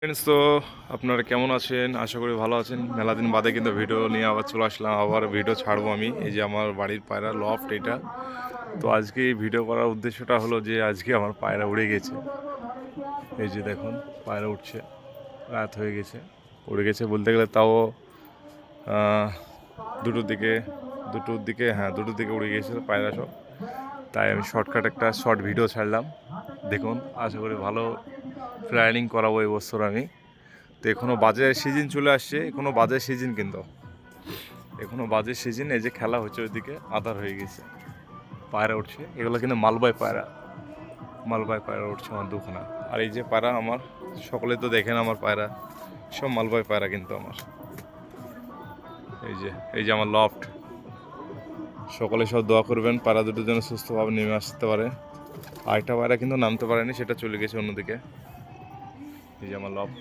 Friends, তো আপনারা কেমন আছেন? আশা করি ভালো আছেন। মেলা দিন বাদে কিন্তু ভিডিও নিয়ে আবার চলে আসলাম। আবার ভিডিও ছাড়বো আমি। এই যে আমার বাড়ির পায়রা লফট এটা। তো আজকে এই ভিডিও করার উদ্দেশ্যটা হলো যে আজকে আমার পায়রা উড়ে গেছে। এই যে দেখুন, পায়রা উঠছে। রাত হয়ে গেছে, উড়ে গেছে বলতে গেলে তাও আহ, দুটোর দিকে দুটোর দিকে উড়ে গিয়েছিল পায়রা সব। তাই আমি শর্টকাট একটা শর্ট ভিডিও ছাড়লাম। দেখুন, আশা করি ভালো ফ্লাইং করাবো এবছর আমি। তো এখনও বাজে সিজন চলে আসছে, এখনও বাজে সিজন, কিন্তু এখনও বাজে সিজন। এই যে খেলা হচ্ছে ওইদিকে আধার হয়ে গেছে, পায়রা উঠছে। এগুলো কিন্তু মালবাই পায়রা, মালবাই পায়রা উঠছে আমার দুখানা। আর এই যে পায়রা আমার, সকলে তো দেখেন আমার পায়রা, সব মালবাই পায়রা কিন্তু আমার। এই যে আমার লফট। সকলে সব দোয়া করবেন পায়রা দুটোর জন্য সুস্থভাবে নেমে আসতে পারে। আরেকটা পায়রা কিন্তু নামতে পারেনি, সেটা চলে গেছে অন্যদিকে। এই যে আমার লফট।